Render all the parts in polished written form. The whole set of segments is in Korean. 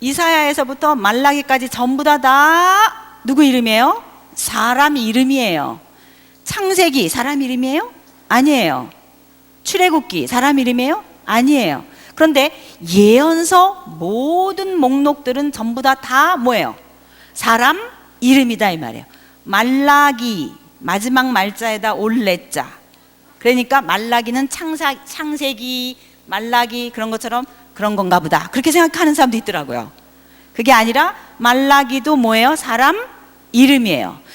이사야에서부터 말라기까지 전부 다 누구 이름이에요? 사람 이름이에요. 창세기 사람 이름이에요? 아니에요. 출애굽기 사람 이름이에요? 아니에요. 그런데 예언서 모든 목록들은 전부 다 뭐예요? 사람 이름이다 이 말이에요. 말라기 마지막 말자에다 올레자. 그러니까 말라기는 창세기 말라기 그런 것처럼 그런 건가 보다 그렇게 생각하는 사람도 있더라고요. 그게 아니라 말라기도 뭐예요? 사람 이름이에요.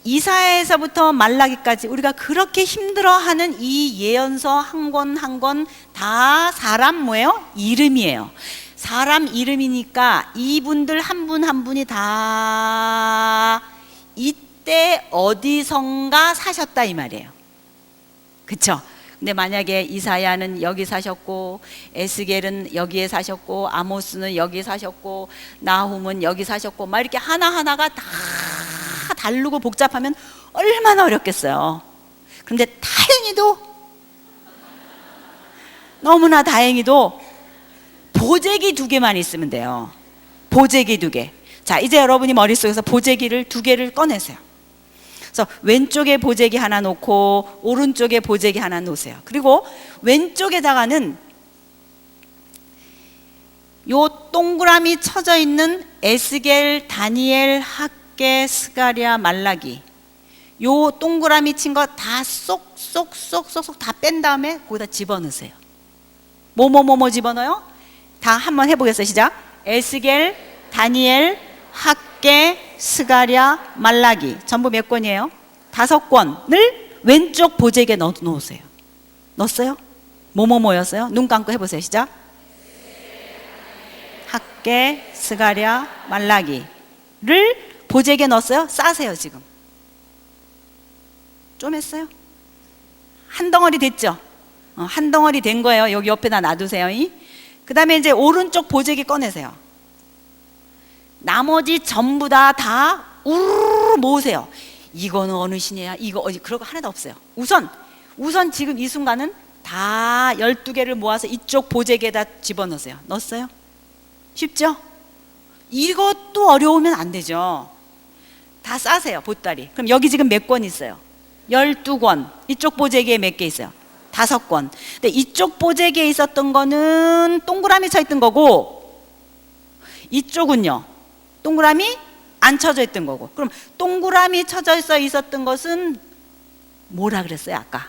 이사야에서부터 말라기까지 우리가 그렇게 힘들어하는 이 예언서 한 권 한 권 다 사람 뭐예요? 이름이에요. 사람 이름이니까 이분들 한 분 한 분이 다 이때 어디선가 사셨다 이 말이에요. 그쵸? 근데 만약에 이사야는 여기 사셨고 에스겔은 여기에 사셨고 아모스는 여기 사셨고 나훔은 여기 사셨고 막 이렇게 하나하나가 다 다르고 복잡하면 얼마나 어렵겠어요. 그런데 다행히도 너무나 다행히도 보재기 2개만 있으면 돼요. 보재기 2개. 자, 이제 여러분이 머릿속에서 보재기를 2개를 꺼내세요. 그래서 왼쪽에 보재기 하나 놓고 오른쪽에 보재기 하나 놓으세요. 그리고 왼쪽에다가는 요 동그라미 쳐져 있는 에스겔, 다니엘, 학개, 스가랴, 말라기 요 동그라미 친 거 다 쏙쏙쏙쏙쏙 다 뺀 다음에 거기다 집어넣으세요. 뭐뭐뭐뭐 집어넣어요? 다 한번 해보겠어요. 시작. 에스겔, 다니엘, 학개, 스가랴, 말라기 전부 몇 권이에요? 5권을 왼쪽 보재기에 넣으세요. 넣었어요? 뭐뭐뭐였어요? 눈 감고 해보세요. 시작. 학개, 스가랴, 말라기를 보재기에 넣었어요? 싸세요. 지금 좀 했어요? 한 덩어리 됐죠? 한 덩어리 된 거예요. 여기 옆에다 놔두세요. 그 다음에 이제 오른쪽 보재기 꺼내세요. 나머지 전부 다 우르르 모으세요. 이거는 어느 신이야? 이거 어디? 그런 거 하나도 없어요. 우선 지금 이 순간은 다 12개를 모아서 이쪽 보재기에다 집어넣으세요. 넣었어요? 쉽죠? 이것도 어려우면 안 되죠. 다 싸세요. 보따리. 그럼 여기 지금 몇 권 있어요? 12권. 이쪽 보재기에 몇 개 있어요? 5권. 근데 이쪽 보재기에 있었던 거는 동그라미 쳐 있던 거고 이쪽은요 동그라미 안 쳐져 있던 거고. 그럼 동그라미 쳐져 있었던 것은 뭐라 그랬어요 아까?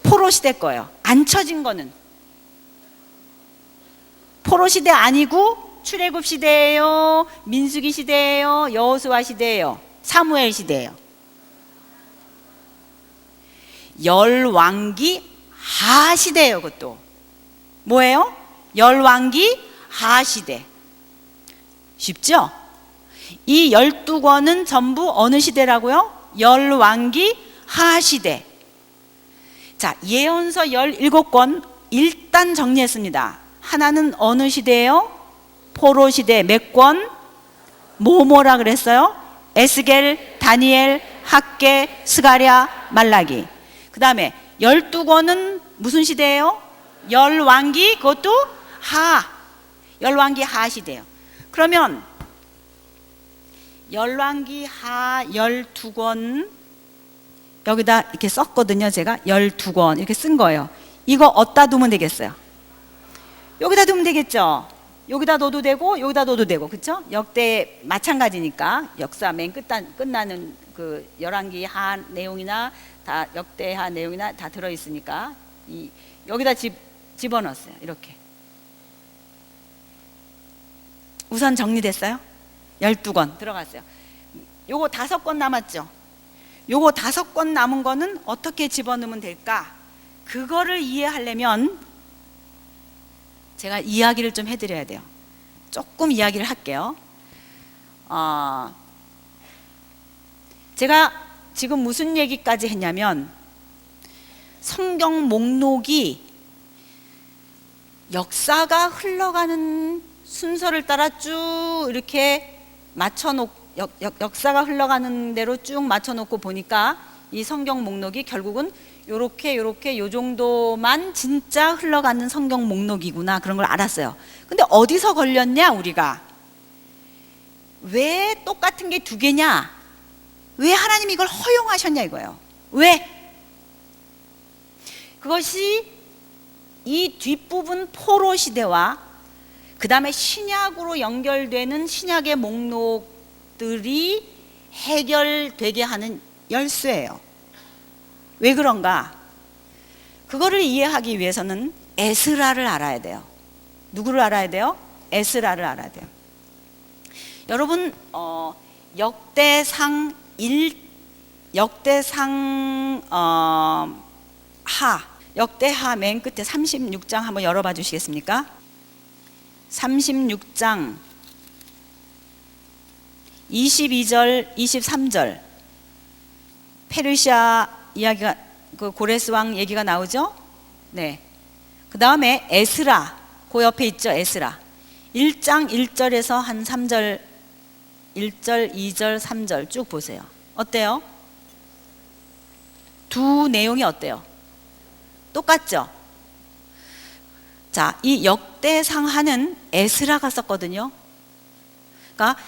포로 시대 거예요. 안 쳐진 거는 포로 시대 아니고 출애굽 시대예요, 민수기 시대예요, 여호수아 시대예요, 사무엘 시대예요. 열왕기 하시대예요. 그것도 뭐예요? 열왕기 하시대. 쉽죠? 이 12권은 전부 어느 시대라고요? 열왕기 하시대. 자, 예언서 17권 일단 정리했습니다. 하나는 어느 시대예요? 포로 시대. 몇 권? 뭐뭐라 그랬어요? 에스겔, 다니엘, 학개, 스가랴, 말라기. 그 다음에 12권은 무슨 시대예요? 열왕기, 그것도 열왕기 하 시대예요. 그러면 열왕기 하 12권 여기다 이렇게 썼거든요. 제가 12권 이렇게 쓴 거예요. 이거 어디다 두면 되겠어요? 여기다 두면 되겠죠? 여기다 넣어도 되고 여기다 넣어도 되고, 그렇죠? 역대 마찬가지니까 역사 맨 끝나는 그 열왕기 하 내용이나 다 역대하 내용이나 다 들어있으니까 여기다 집어넣었어요. 이렇게 우선 정리됐어요? 12권 들어갔어요. 요거 5권 남았죠? 요거 5권 남은 거는 어떻게 집어넣으면 될까? 그거를 이해하려면 제가 이야기를 좀 해드려야 돼요. 조금 이야기를 할게요. 제가 지금 무슨 얘기까지 했냐면 성경 목록이 역사가 흘러가는 순서를 따라 쭉 이렇게 역사가 흘러가는 대로 쭉 맞춰놓고 보니까 이 성경 목록이 결국은 요렇게 요 정도만 진짜 흘러가는 성경 목록이구나, 그런 걸 알았어요. 근데 어디서 걸렸냐 우리가? 왜 똑같은 게 두 개냐? 왜 하나님이 이걸 허용하셨냐 이거예요. 왜? 그것이 이 뒷부분 포로 시대와 그 다음에 신약으로 연결되는 신약의 목록들이 해결되게 하는 열쇠예요. 왜 그런가? 그거를 이해하기 위해서는 에스라를 알아야 돼요. 누구를 알아야 돼요? 에스라를 알아야 돼요. 여러분 역대상 역대하 맨 끝에 36장 한번 열어봐 주시겠습니까? 36장 22절 23절 페르시아 이야기가, 그 고레스 왕 얘기가 나오죠. 네. 그 다음에 에스라, 그 옆에 있죠. 에스라 1장 1절에서 한 3절, 1절 2절 3절 쭉 보세요. 어때요? 두 내용이 어때요? 똑같죠? 자, 이 역대상하는 에스라가 썼거든요. 그러니까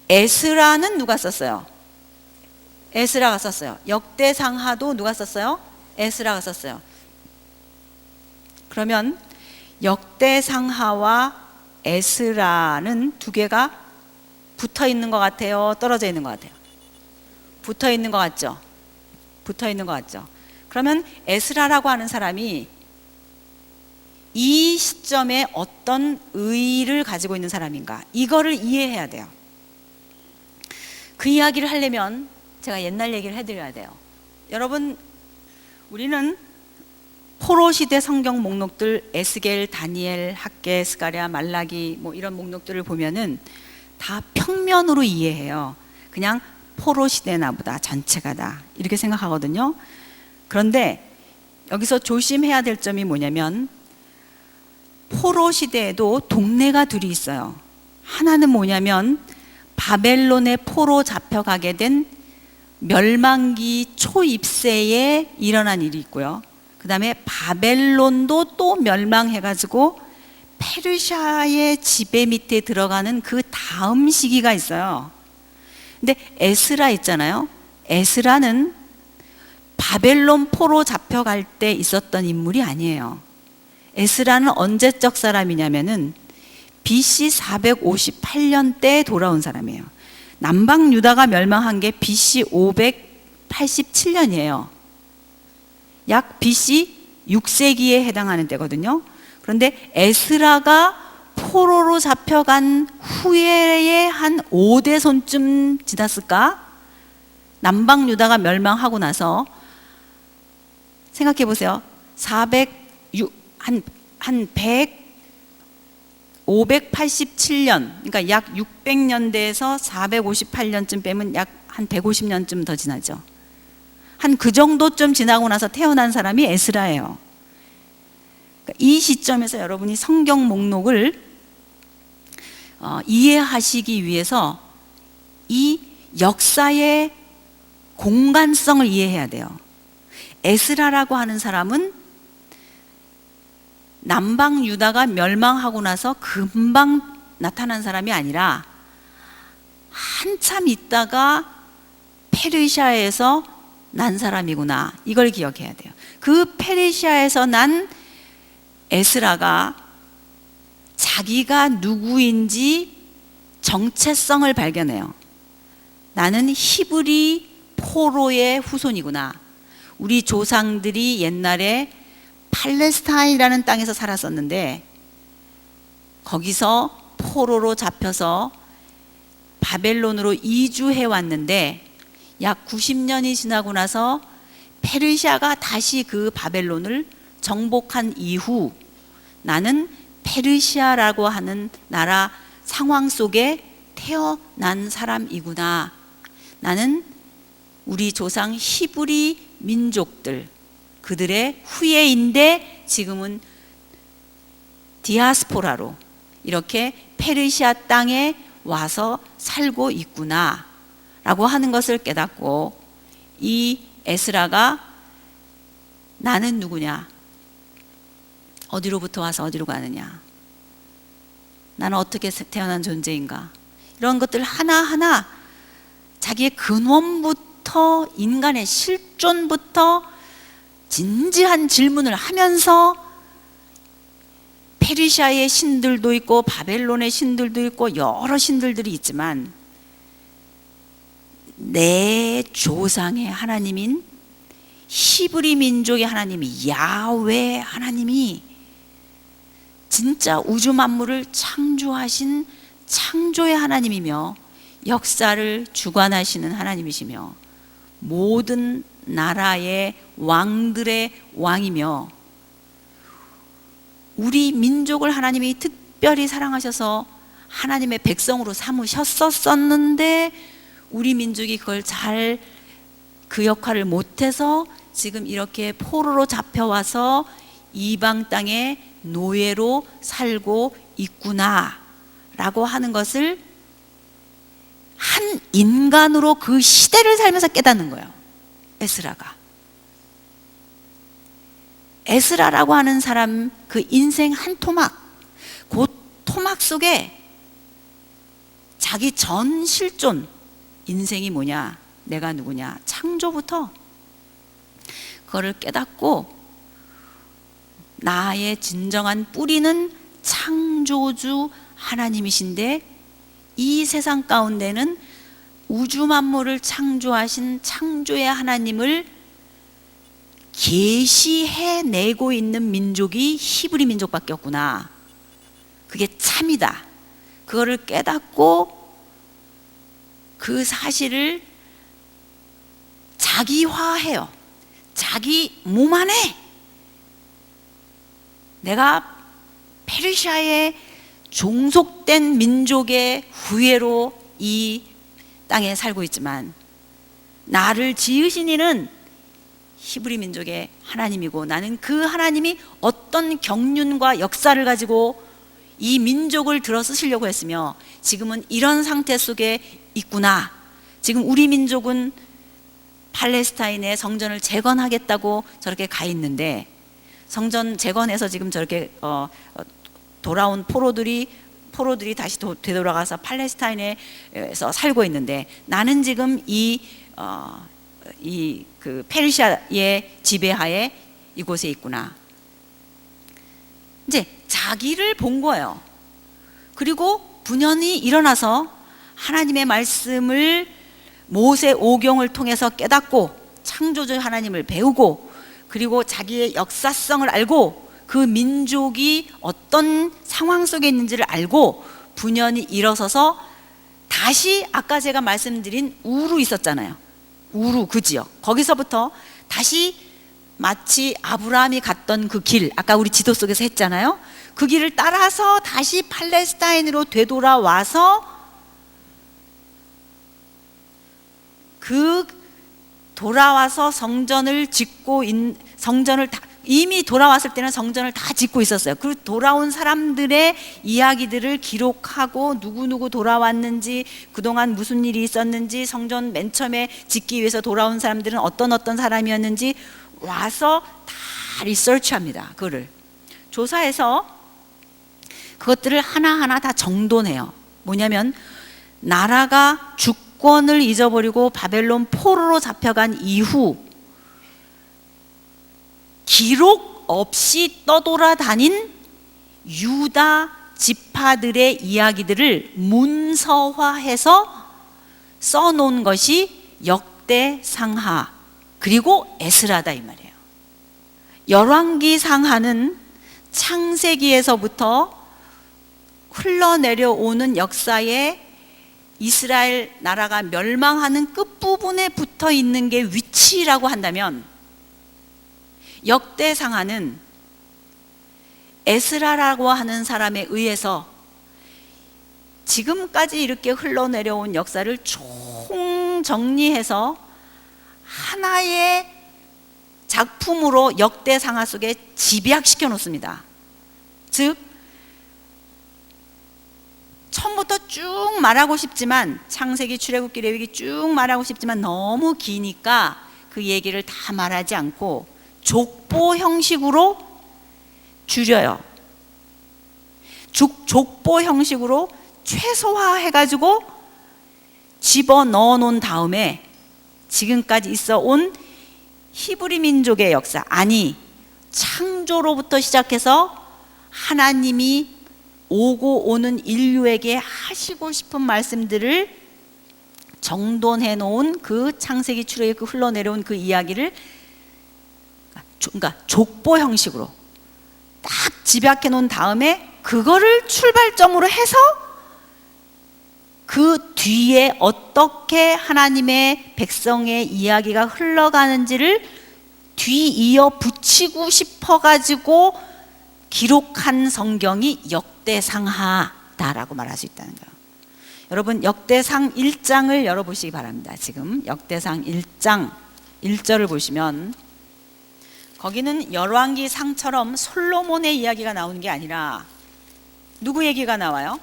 에스라는 누가 썼어요? 에스라가 썼어요. 역대상하도 누가 썼어요? 에스라가 썼어요. 그러면 역대상하와 에스라는 두 개가 붙어 있는 것 같아요? 떨어져 있는 것 같아요? 붙어 있는 것 같죠? 붙어 있는 것 같죠? 그러면 에스라라고 하는 사람이 이 시점에 어떤 의의를 가지고 있는 사람인가, 이거를 이해해야 돼요. 그 이야기를 하려면 제가 옛날 얘기를 해드려야 돼요. 여러분, 우리는 포로 시대 성경 목록들, 에스겔, 다니엘, 학개, 스가랴, 말라기 뭐 이런 목록들을 보면은 다 평면으로 이해해요. 그냥 포로 시대나 보다, 전체가 다 이렇게 생각하거든요. 그런데 여기서 조심해야 될 점이 뭐냐면, 포로 시대에도 동네가 둘이 있어요. 하나는 뭐냐면 바벨론의 포로 잡혀가게 된 멸망기 초입세에 일어난 일이 있고요. 그 다음에 바벨론도 또 멸망해가지고 페르시아의 지배 밑에 들어가는 그 다음 시기가 있어요. 근데 에스라 있잖아요. 에스라는 바벨론 포로 잡혀갈 때 있었던 인물이 아니에요. 에스라는 언제적 사람이냐면은 BC 458년 때 돌아온 사람이에요. 남방 유다가 멸망한 게 BC 587년이에요. 약 BC 6세기에 해당하는 때거든요. 그런데 에스라가 포로로 잡혀간 후에 한 5대손쯤 지났을까? 남방 유다가 멸망하고 나서 생각해 보세요. 587년, 그러니까 약 600년대에서 458년쯤 빼면 약 한 150년쯤 더 지나죠. 한 그 정도쯤 지나고 나서 태어난 사람이 에스라예요. 그러니까 이 시점에서 여러분이 성경 목록을 이해하시기 위해서 이 역사의 공간성을 이해해야 돼요. 에스라라고 하는 사람은 남방 유다가 멸망하고 나서 금방 나타난 사람이 아니라 한참 있다가 페르시아에서 난 사람이구나, 이걸 기억해야 돼요. 그 페르시아에서 난 에스라가 자기가 누구인지 정체성을 발견해요. 나는 히브리 포로의 후손이구나. 우리 조상들이 옛날에 팔레스타인이라는 땅에서 살았었는데 거기서 포로로 잡혀서 바벨론으로 이주해 왔는데 약 90년이 지나고 나서 페르시아가 다시 그 바벨론을 정복한 이후 나는 페르시아라고 하는 나라 상황 속에 태어난 사람이구나. 나는 우리 조상 히브리 민족들, 그들의 후예인데 지금은 디아스포라로 이렇게 페르시아 땅에 와서 살고 있구나 라고 하는 것을 깨닫고, 이 에스라가 나는 누구냐? 어디로부터 와서 어디로 가느냐? 나는 어떻게 태어난 존재인가? 이런 것들 하나하나 자기의 근원부터 인간의 실존부터 진지한 질문을 하면서 페르시아의 신들도 있고 바벨론의 신들도 있고 여러 신들들이 있지만 내 조상의 하나님인 히브리 민족의 하나님이 야훼 하나님이 진짜 우주 만물을 창조하신 창조의 하나님이며 역사를 주관하시는 하나님이시며 모든 나라의 왕들의 왕이며 우리 민족을 하나님이 특별히 사랑하셔서 하나님의 백성으로 삼으셨었는데 우리 민족이 그걸 잘 그 역할을 못해서 지금 이렇게 포로로 잡혀와서 이방 땅에 노예로 살고 있구나 라고 하는 것을 한 인간으로 그 시대를 살면서 깨닫는 거예요. 에스라라고 하는 사람 그 인생 한 토막, 그 토막 속에 자기 전 실존 인생이 뭐냐, 내가 누구냐, 창조부터 그거를 깨닫고 나의 진정한 뿌리는 창조주 하나님이신데 이 세상 가운데는 우주 만물을 창조하신 창조의 하나님을 계시해내고 있는 민족이 히브리 민족밖에 없구나. 그게 참이다. 그거를 깨닫고 그 사실을 자기화해요. 자기 몸 안에 내가 페르시아의 종속된 민족의 후예로 이 땅에 살고 있지만 나를 지으신 이는 히브리 민족의 하나님이고 나는 그 하나님이 어떤 경륜과 역사를 가지고 이 민족을 들어 쓰시려고 했으며 지금은 이런 상태 속에 있구나. 지금 우리 민족은 팔레스타인의 성전을 재건하겠다고 저렇게 가 있는데 성전 재건해서 지금 저렇게 돌아온 포로들이 다시 되돌아가서 팔레스타인에서 살고 있는데 나는 지금 그 페르시아의 지배하에 이곳에 있구나. 이제 자기를 본 거예요. 그리고 분연히 일어나서 하나님의 말씀을 모세 오경을 통해서 깨닫고 창조주 하나님을 배우고 그리고 자기의 역사성을 알고 그 민족이 어떤 상황 속에 있는지를 알고 분연히 일어서서 다시 아까 제가 말씀드린 우루 있었잖아요. 우루 그 지역 거기서부터 다시 마치 아브라함이 갔던 그 길 아까 우리 지도 속에서 했잖아요. 그 길을 따라서 다시 팔레스타인으로 되돌아와서 돌아와서 성전을 짓고 이미 돌아왔을 때는 성전을 다 짓고 있었어요. 그 돌아온 사람들의 이야기들을 기록하고 누구누구 돌아왔는지 그동안 무슨 일이 있었는지 성전 맨 처음에 짓기 위해서 돌아온 사람들은 어떤 사람이었는지 와서 다 리서치합니다. 그거를 조사해서 그것들을 하나하나 다 정돈해요. 뭐냐면 나라가 주권을 잊어버리고 바벨론 포로로 잡혀간 이후 기록 없이 떠돌아다닌 유다 지파들의 이야기들을 문서화해서 써놓은 것이 역대상하 그리고 에스라다 이 말이에요. 열왕기상하는 창세기에서부터 흘러내려오는 역사에 이스라엘 나라가 멸망하는 끝부분에 붙어 있는 게 위치라고 한다면 역대상하는 에스라라고 하는 사람에 의해서 지금까지 이렇게 흘러내려온 역사를 총정리해서 하나의 작품으로 역대상하 속에 집약시켜 놓습니다. 즉 처음부터 쭉 말하고 싶지만 창세기, 출애굽기, 레위기 쭉 말하고 싶지만 너무 기니까 그 얘기를 다 말하지 않고 족보 형식으로 줄여요. 족보 형식으로 최소화해가지고 집어넣어 놓은 다음에 지금까지 있어 온 히브리 민족의 역사, 아니 창조로부터 시작해서 하나님이 오고 오는 인류에게 하시고 싶은 말씀들을 정돈해 놓은 그 창세기 출애굽 그 흘러내려온 그 이야기를, 그러니까 족보 형식으로 딱 집약해 놓은 다음에 그거를 출발점으로 해서 그 뒤에 어떻게 하나님의 백성의 이야기가 흘러가는지를 뒤이어 붙이고 싶어가지고 기록한 성경이 역대상하다라고 말할 수 있다는 거예요. 여러분, 역대상 1장을 열어보시기 바랍니다. 지금 역대상 1장 1절을 보시면 거기는 열왕기상처럼 솔로몬의 이야기가 나오는 게 아니라 누구 얘기가 나와요?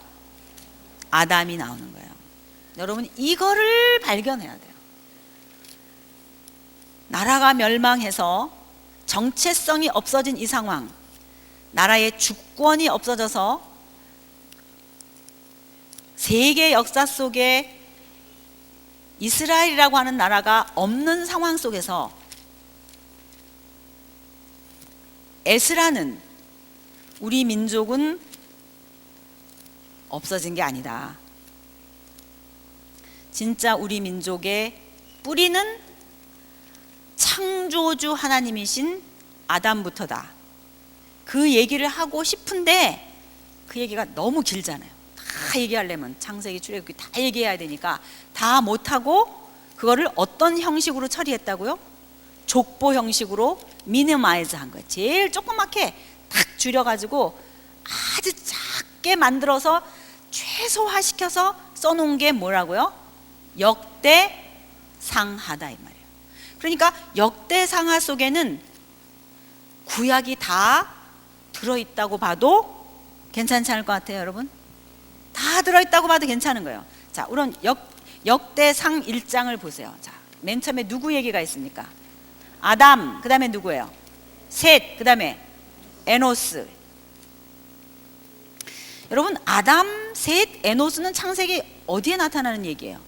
아담이 나오는 거예요. 여러분, 이거를 발견해야 돼요. 나라가 멸망해서 정체성이 없어진 이 상황, 나라의 주권이 없어져서 세계 역사 속에 이스라엘이라고 하는 나라가 없는 상황 속에서 에스라는 우리 민족은 없어진 게 아니다. 진짜 우리 민족의 뿌리는 창조주 하나님이신 아담부터다. 그 얘기를 하고 싶은데 그 얘기가 너무 길잖아요. 다 얘기하려면 창세기 출애굽기 다 얘기해야 되니까 다 못하고 그거를 어떤 형식으로 처리했다고요? 족보 형식으로 미니마이즈 한 거예요. 제일 조그맣게 탁 줄여가지고 아주 작게 만들어서 최소화시켜서 써놓은 게 뭐라고요? 역대상하다 이 말이에요. 그러니까 역대상하 속에는 구약이 다 들어있다고 봐도 괜찮지 않을 것 같아요, 여러분? 다 들어있다고 봐도 괜찮은 거예요. 자, 우선 역대상 1장을 보세요. 자, 맨 처음에 누구 얘기가 있습니까? 아담, 그 다음에 누구예요? 셋, 그 다음에 에노스. 여러분, 아담, 셋, 에노스는 창세기 어디에 나타나는 얘기예요?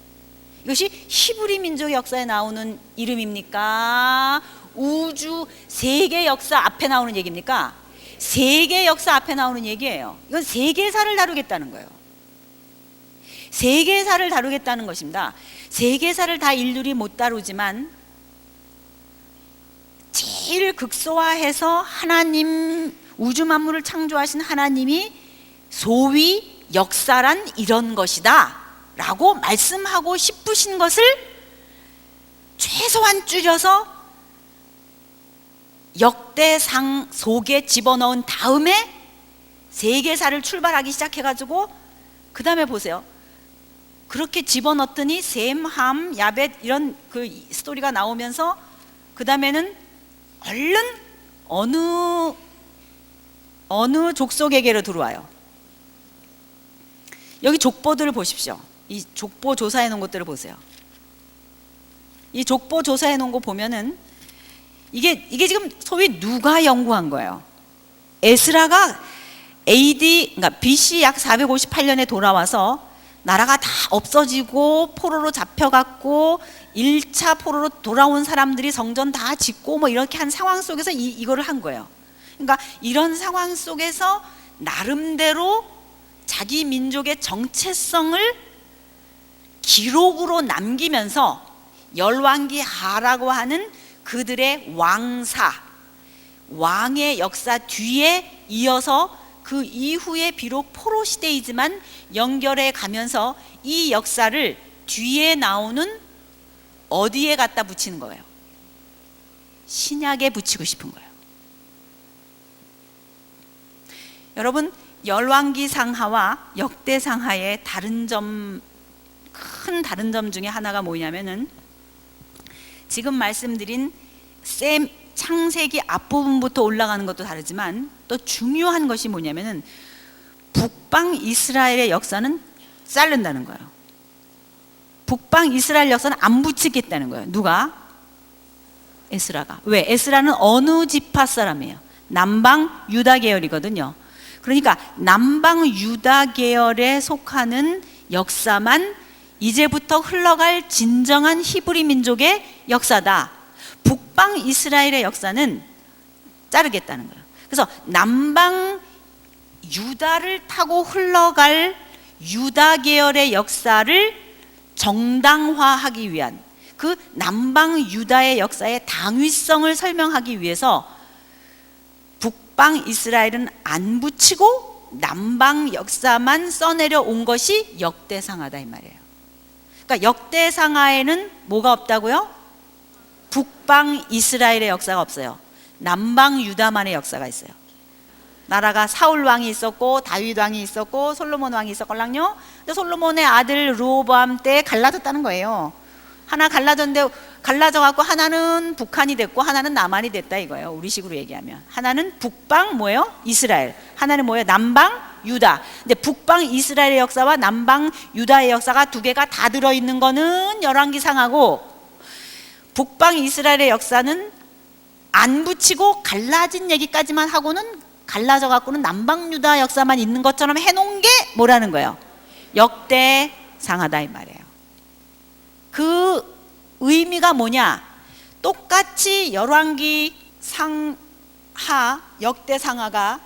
이것이 히브리 민족의 역사에 나오는 이름입니까? 우주 세계 역사 앞에 나오는 얘기입니까? 세계 역사 앞에 나오는 얘기예요. 이건 세계사를 다루겠다는 거예요. 세계사를 다루겠다는 것입니다. 세계사를 다 일일이 못 다루지만 제일 극소화해서 하나님, 우주 만물을 창조하신 하나님이 소위 역사란 이런 것이다 라고 말씀하고 싶으신 것을 최소한 줄여서 역대상 속에 집어넣은 다음에 세계사를 출발하기 시작해가지고 그 다음에 보세요. 그렇게 집어넣더니 셈, 함, 야벳 이런 그 스토리가 나오면서 그 다음에는 얼른 어느 족속에게로 들어와요. 여기 족보들을 보십시오. 이 족보 조사해 놓은 것들을 보세요. 이 족보 조사해 놓은 거 보면은 이게 지금 소위 누가 연구한 거예요? 에스라가 AD, 그러니까 BC 약 458년에 돌아와서 나라가 다 없어지고 포로로 잡혀갔고 1차 포로로 돌아온 사람들이 성전 다 짓고 뭐 이렇게 한 상황 속에서 이거를 한 거예요. 그러니까 이런 상황 속에서 나름대로 자기 민족의 정체성을 기록으로 남기면서 열왕기하라고 하는 그들의 왕사, 왕의 역사 뒤에 이어서 그 이후에 비록 포로 시대이지만 연결해 가면서 이 역사를 뒤에 나오는 어디에 갖다 붙이는 거예요? 신약에 붙이고 싶은 거예요. 여러분, 열왕기상하와 역대상하의 큰 다른 점 중에 하나가 뭐냐면은 지금 말씀드린 창세기 앞부분부터 올라가는 것도 다르지만 또 중요한 것이 뭐냐면은 북방 이스라엘의 역사는 자른다는 거예요. 북방 이스라엘 역사는 안 붙이겠다는 거예요. 누가? 에스라가. 왜? 에스라는 어느 지파 사람이에요? 남방 유다 계열이거든요. 그러니까 남방 유다 계열에 속하는 역사만 이제부터 흘러갈 진정한 히브리 민족의 역사다. 북방 이스라엘의 역사는 자르겠다는 거예요. 그래서 남방 유다를 타고 흘러갈 유다 계열의 역사를 정당화하기 위한, 그 남방 유다의 역사의 당위성을 설명하기 위해서 북방 이스라엘은 안 붙이고 남방 역사만 써내려 온 것이 역대상하다 이 말이에요. 그러니까 역대상하에는 뭐가 없다고요? 북방 이스라엘의 역사가 없어요. 남방 유다만의 역사가 있어요. 나라가 사울 왕이 있었고 다윗 왕이 있었고 솔로몬 왕이 있었걸랑요. 근데 솔로몬의 아들 르호보암 때 갈라졌다는 거예요. 하나 갈라졌는데, 갈라져갖고 하나는 북한이 됐고 하나는 남한이 됐다 이거예요. 우리식으로 얘기하면 하나는 북방 뭐예요? 이스라엘, 하나는 뭐예요? 남방 유다. 근데 북방 이스라엘의 역사와 남방 유다의 역사가 두 개가 다 들어있는 거는 열왕기상하고, 북방 이스라엘의 역사는 안 붙이고 갈라진 얘기까지만 하고는 갈라져 갖고는 남방 유다 역사만 있는 것처럼 해놓은 게 뭐라는 거예요? 역대상하다 이 말이에요. 그 의미가 뭐냐? 똑같이 열왕기 상하, 역대상하가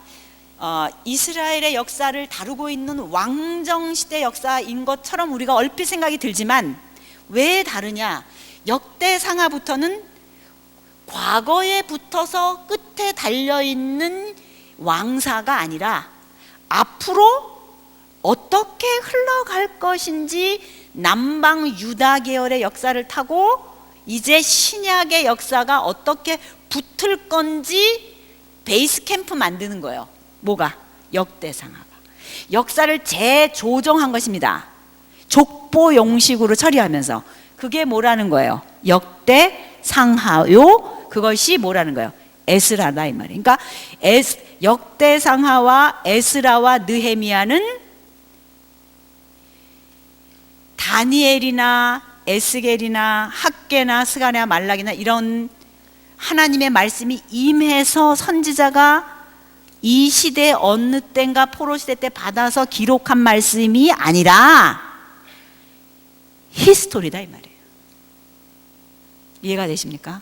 이스라엘의 역사를 다루고 있는 왕정시대 역사인 것처럼 우리가 얼핏 생각이 들지만 왜 다르냐? 역대상하부터는 과거에 붙어서 끝에 달려있는 왕사가 아니라 앞으로 어떻게 흘러갈 것인지 남방 유다 계열의 역사를 타고 이제 신약의 역사가 어떻게 붙을 건지 베이스 캠프 만드는 거예요. 뭐가? 역대상하가 역사를 재조정한 것입니다. 족보 용식으로 처리하면서. 그게 뭐라는 거예요? 역대상하요. 그것이 뭐라는 거예요? 에스라다 이 말이에요. 그러니까 역대상하와 에스라와 느헤미야는 다니엘이나 에스겔이나 학개나 스가랴 말라기나 이런 하나님의 말씀이 임해서 선지자가 이 시대 어느 때인가 포로 시대 때 받아서 기록한 말씀이 아니라 히스토리다 이 말이에요. 이해가 되십니까?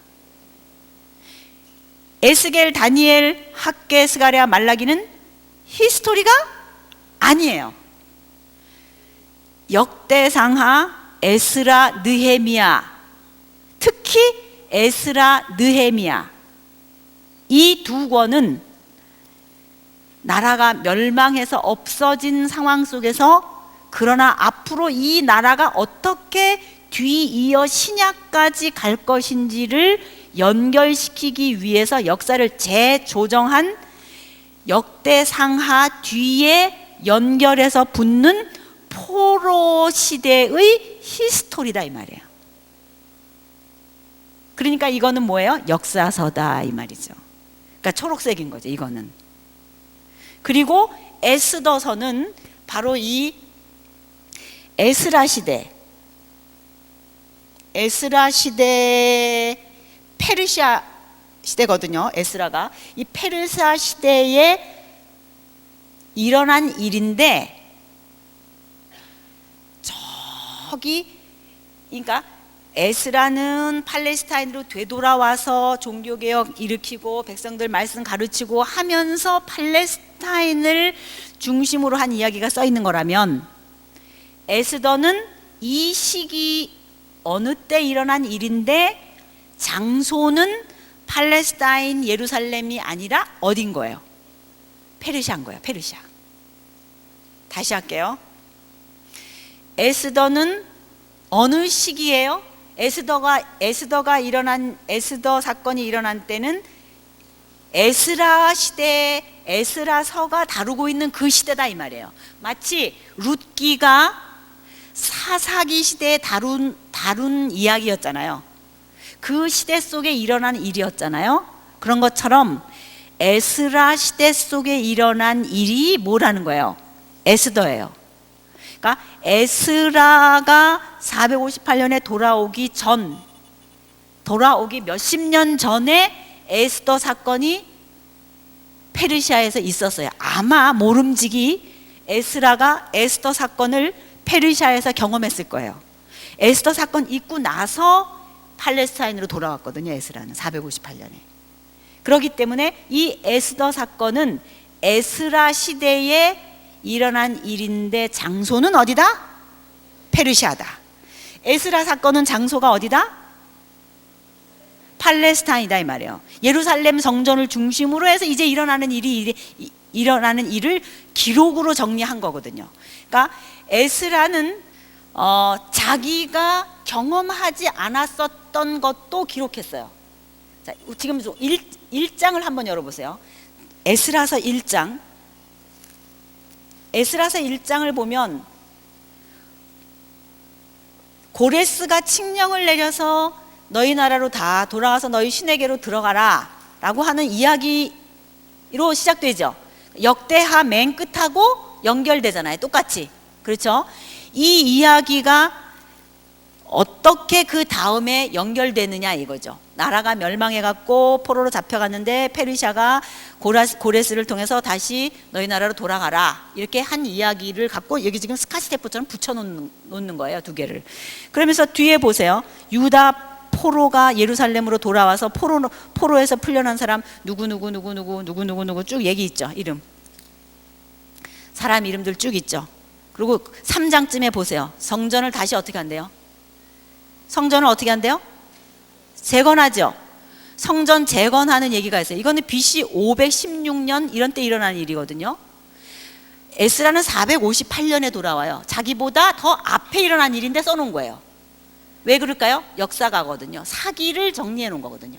에스겔, 다니엘, 학개, 스가랴, 말라기는 히스토리가 아니에요. 역대상하, 에스라, 느헤미야, 특히 에스라, 느헤미야, 이 두 권은 나라가 멸망해서 없어진 상황 속에서, 그러나 앞으로 이 나라가 어떻게 뒤이어 신약까지 갈 것인지를 연결시키기 위해서 역사를 재조정한 역대상하 뒤에 연결해서 붙는 포로 시대의 히스토리다 이 말이에요. 그러니까 이거는 뭐예요? 역사서다 이 말이죠. 그러니까 초록색인 거죠 이거는. 그리고 에스더서는 바로 이 에스라 시대 페르시아 시대거든요. 에스라가 이 페르시아 시대에 일어난 일인데, 저기 그러니까 에스라는 팔레스타인으로 되돌아와서 종교개혁 일으키고 백성들 말씀 가르치고 하면서 팔레스타인을 중심으로 한 이야기가 써 있는 거라면, 에스더는 이 시기 어느 때 일어난 일인데 장소는 팔레스타인 예루살렘이 아니라 어딘 거예요? 페르시아인 거예요. 페르시아. 다시 할게요. 에스더는 어느 시기예요? 에스더 사건이 일어난 때는 에스라 시대, 에스라서가 다루고 있는 그 시대다 이 말이에요. 마치 룻기가 사사기 시대에 다룬 이야기였잖아요. 그 시대 속에 일어난 일이었잖아요. 그런 것처럼 에스라 시대 속에 일어난 일이 뭐라는 거예요? 에스더예요. 그러니까 에스라가 458년에 돌아오기 전 돌아오기 몇십 년 전에 에스더 사건이 페르시아에서 있었어요. 아마 모름지기 에스라가 에스더 사건을 페르시아에서 경험했을 거예요. 에스더 사건 있고 나서 팔레스타인으로 돌아왔거든요. 에스라는 458년에. 그렇기 때문에 이 에스더 사건은 에스라 시대에 일어난 일인데 장소는 어디다? 페르시아다. 에스라 사건은 장소가 어디다? 팔레스타인이다 이 말이에요. 예루살렘 성전을 중심으로 해서 이제 일어나는 일을 기록으로 정리한 거거든요. 그러니까 에스라는 자기가 경험하지 않았었던 것도 기록했어요. 자, 지금 1장을 한번 열어보세요. 에스라서 1장. 에스라서 1장을 보면 고레스가 칙령을 내려서 너희 나라로 다 돌아가서 너희 신에게로 들어가라 라고 하는 이야기로 시작되죠. 역대하 맨 끝하고 연결되잖아요. 똑같이. 그렇죠? 이 이야기가 어떻게 그 다음에 연결되느냐 이거죠. 나라가 멸망해갖고 포로로 잡혀갔는데 페르시아가 고레스를 통해서 다시 너희 나라로 돌아가라 이렇게 한 이야기를 갖고 여기 지금 스카시테프처럼 붙여놓는 거예요. 두 개를. 그러면서 뒤에 보세요. 유다 포로가 예루살렘으로 돌아와서 포로에서 풀려난 사람 누구 쭉 얘기 있죠. 이름 사람 이름들 쭉 있죠. 그리고 3장쯤에 보세요. 성전을 다시 어떻게 한대요? 성전을 어떻게 한대요? 재건하죠. 성전 재건하는 얘기가 있어요. 이거는 BC 516년 이런 때 일어난 일이거든요. 에스라는 458년에 돌아와요. 자기보다 더 앞에 일어난 일인데 써놓은 거예요. 왜 그럴까요? 역사가거든요. 사기를 정리해 놓은 거거든요.